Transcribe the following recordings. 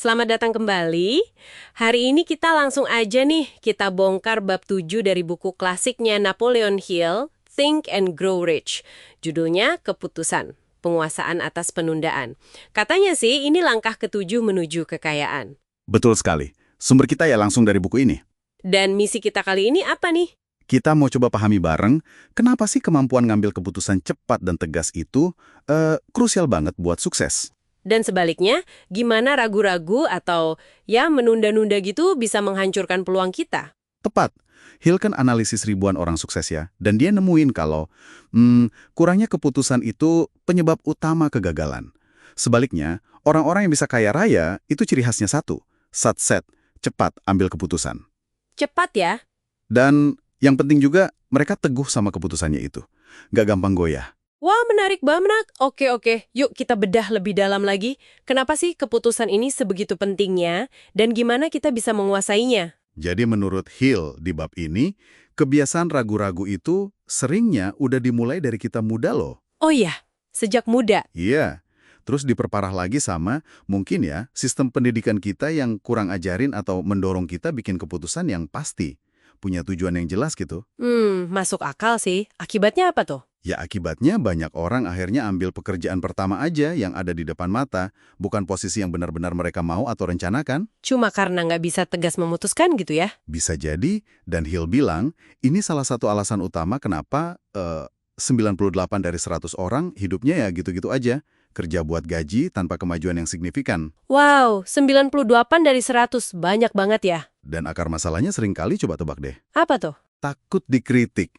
Selamat datang kembali. Hari ini kita langsung aja nih, kita bongkar bab 7 dari buku klasiknya Napoleon Hill, Think and Grow Rich. Judulnya Keputusan, Penguasaan atas Penundaan. Katanya sih ini langkah ketujuh menuju kekayaan. Betul sekali. Sumber kita ya langsung dari buku ini. Dan misi kita kali ini apa nih? Kita mau coba pahami bareng, kenapa sih kemampuan ngambil keputusan cepat dan tegas itu krusial banget buat sukses. Dan sebaliknya, gimana ragu-ragu atau ya menunda-nunda gitu bisa menghancurkan peluang kita? Tepat. Hill kan analisis ribuan orang sukses ya, dan dia nemuin kalau kurangnya keputusan itu penyebab utama kegagalan. Sebaliknya, orang-orang yang bisa kaya raya itu ciri khasnya satu, satset, cepat ambil keputusan. Cepat ya? Dan yang penting juga, mereka teguh sama keputusannya itu. Nggak gampang goyah. Wah, menarik banget. Oke. Yuk kita bedah lebih dalam lagi. Kenapa sih keputusan ini sebegitu pentingnya dan gimana kita bisa menguasainya? Jadi menurut Hill di bab ini, kebiasaan ragu-ragu itu seringnya udah dimulai dari kita muda loh. Oh iya, sejak muda. Iya. Terus diperparah lagi sama, mungkin ya, sistem pendidikan kita yang kurang ajarin atau mendorong kita bikin keputusan yang pasti. Punya tujuan yang jelas gitu. Masuk akal sih. Akibatnya apa tuh? Ya akibatnya banyak orang akhirnya ambil pekerjaan pertama aja yang ada di depan mata, bukan posisi yang benar-benar mereka mau atau rencanakan. Cuma karena nggak bisa tegas memutuskan gitu ya? Bisa jadi, dan Hill bilang, ini salah satu alasan utama kenapa 98 dari 100 orang hidupnya ya gitu-gitu aja, kerja buat gaji tanpa kemajuan yang signifikan. Wow, 98 dari 100. Banyak banget ya. Dan akar masalahnya seringkali coba tebak deh. Apa tuh? Takut dikritik.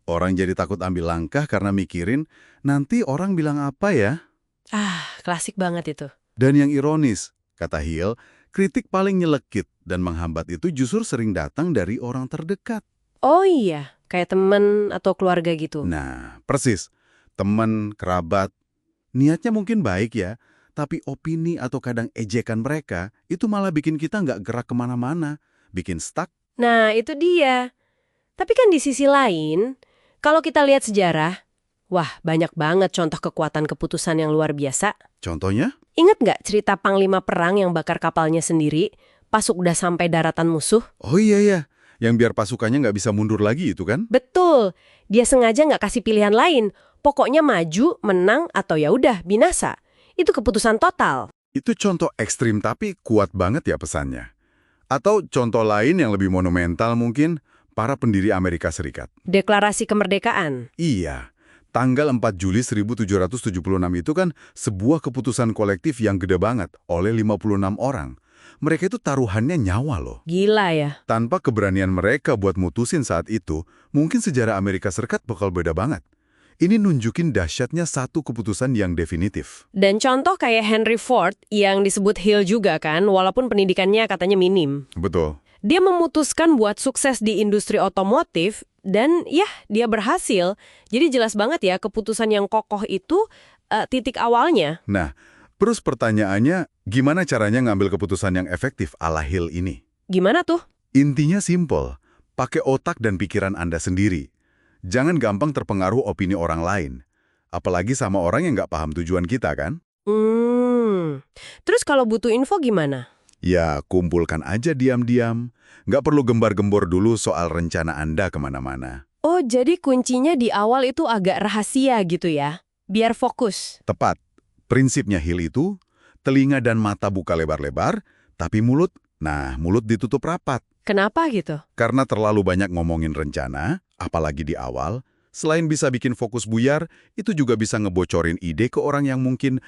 Orang jadi takut ambil langkah karena mikirin, nanti orang bilang apa ya? Klasik banget itu. Dan yang ironis, kata Hill, kritik paling nyelekit dan menghambat itu justru sering datang dari orang terdekat. Oh iya, kayak temen atau keluarga gitu. Nah, persis. Teman, kerabat, niatnya mungkin baik ya, tapi opini atau kadang ejekan mereka itu malah bikin kita nggak gerak kemana-mana, bikin stuck. Nah, itu dia. Tapi kan di sisi lain, kalau kita lihat sejarah, wah banyak banget contoh kekuatan keputusan yang luar biasa. Contohnya? Ingat nggak cerita panglima perang yang bakar kapalnya sendiri pas udah sampai daratan musuh? Oh iya, yang biar pasukannya nggak bisa mundur lagi itu kan? Betul, dia sengaja nggak kasih pilihan lain. Pokoknya maju, menang, atau ya udah binasa. Itu keputusan total. Itu contoh ekstrim tapi kuat banget ya pesannya. Atau contoh lain yang lebih monumental mungkin, para pendiri Amerika Serikat. Deklarasi kemerdekaan. Iya, tanggal 4 Juli 1776 itu kan sebuah keputusan kolektif yang gede banget oleh 56 orang. Mereka itu taruhannya nyawa loh. Gila ya. Tanpa keberanian mereka buat mutusin saat itu, mungkin sejarah Amerika Serikat bakal beda banget. Ini nunjukin dahsyatnya satu keputusan yang definitif. Dan contoh kayak Henry Ford yang disebut Hill juga kan, walaupun pendidikannya katanya minim. Betul. Dia memutuskan buat sukses di industri otomotif dan ya dia berhasil. Jadi jelas banget ya keputusan yang kokoh itu titik awalnya. Nah, terus pertanyaannya, gimana caranya ngambil keputusan yang efektif ala Hill ini? Gimana tuh? Intinya simpel, pakai otak dan pikiran Anda sendiri. Jangan gampang terpengaruh opini orang lain. Apalagi sama orang yang nggak paham tujuan kita kan? Terus kalau butuh info gimana? Ya, kumpulkan aja diam-diam. Nggak perlu gembar-gembor dulu soal rencana Anda kemana-mana. Oh, jadi kuncinya di awal itu agak rahasia gitu ya? Biar fokus. Tepat. Prinsipnya Hill itu, telinga dan mata buka lebar-lebar, tapi mulut ditutup rapat. Kenapa gitu? Karena terlalu banyak ngomongin rencana, apalagi di awal, selain bisa bikin fokus buyar, itu juga bisa ngebocorin ide ke orang yang mungkin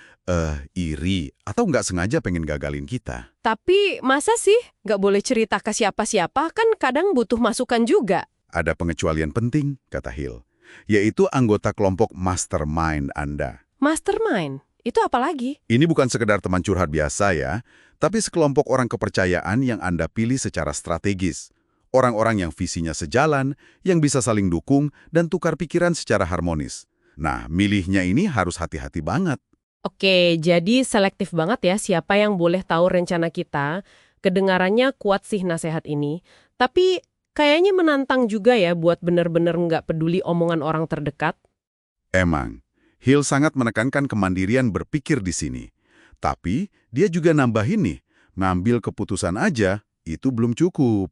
iri atau nggak sengaja pengen gagalin kita. Tapi masa sih nggak boleh cerita ke siapa-siapa? Kan kadang butuh masukan juga. Ada pengecualian penting, kata Hill, yaitu anggota kelompok mastermind Anda. Mastermind? Itu apa lagi? Ini bukan sekedar teman curhat biasa ya, tapi sekelompok orang kepercayaan yang Anda pilih secara strategis. Orang-orang yang visinya sejalan, yang bisa saling dukung, dan tukar pikiran secara harmonis. Nah, milihnya ini harus hati-hati banget. Oke, jadi selektif banget ya siapa yang boleh tahu rencana kita. Kedengarannya kuat sih nasihat ini. Tapi kayaknya menantang juga ya buat bener-bener nggak peduli omongan orang terdekat. Emang, Hill sangat menekankan kemandirian berpikir di sini. Tapi, dia juga nambahin nih, Ngambil keputusan aja, itu belum cukup.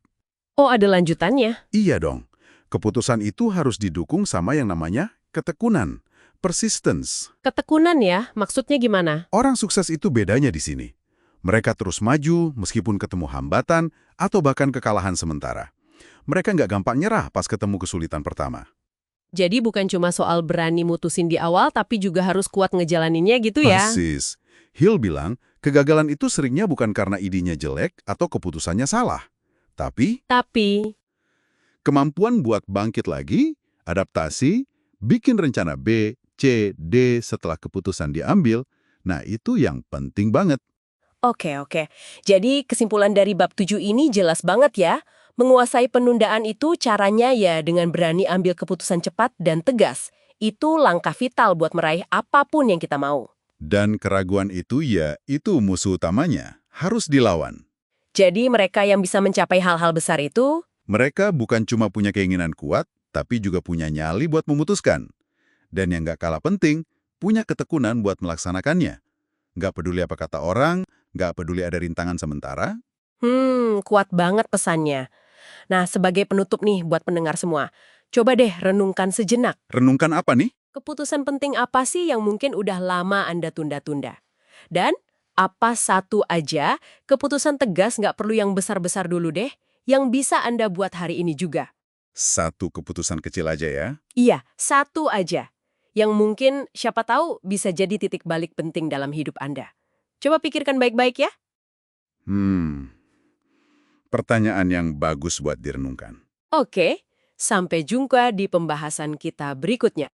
Oh, ada lanjutannya. Iya dong. Keputusan itu harus didukung sama yang namanya ketekunan, persistence. Ketekunan ya, maksudnya gimana? Orang sukses itu bedanya di sini. Mereka terus maju meskipun ketemu hambatan atau bahkan kekalahan sementara. Mereka nggak gampang nyerah pas ketemu kesulitan pertama. Jadi bukan cuma soal berani mutusin di awal, tapi juga harus kuat ngejalaninnya gitu ya? Persis. Hill bilang, kegagalan itu seringnya bukan karena idenya jelek atau keputusannya salah. Tapi, Tapi, kemampuan buat bangkit lagi, adaptasi, bikin rencana B, C, D setelah keputusan diambil, nah itu yang penting banget. oke. Jadi kesimpulan dari bab 7 ini jelas banget ya. Menguasai penundaan itu caranya ya dengan berani ambil keputusan cepat dan tegas. Itu langkah vital buat meraih apapun yang kita mau. Dan keraguan itu ya, itu musuh utamanya. Harus dilawan. Jadi mereka yang bisa mencapai hal-hal besar itu, Mereka bukan cuma punya keinginan kuat, tapi juga punya nyali buat memutuskan. Dan yang nggak kalah penting, punya ketekunan buat melaksanakannya. Nggak peduli apa kata orang, nggak peduli ada rintangan sementara. kuat banget pesannya. Nah, sebagai penutup nih buat pendengar semua, coba deh renungkan sejenak. Renungkan apa nih? Keputusan penting apa sih yang mungkin udah lama Anda tunda-tunda? Dan apa satu aja keputusan tegas nggak perlu yang besar-besar dulu deh, yang bisa Anda buat hari ini juga? Satu keputusan kecil aja ya. Iya, satu aja. Yang mungkin siapa tahu bisa jadi titik balik penting dalam hidup Anda. Coba pikirkan baik-baik ya. Pertanyaan yang bagus buat direnungkan. Oke, sampai jumpa di pembahasan kita berikutnya.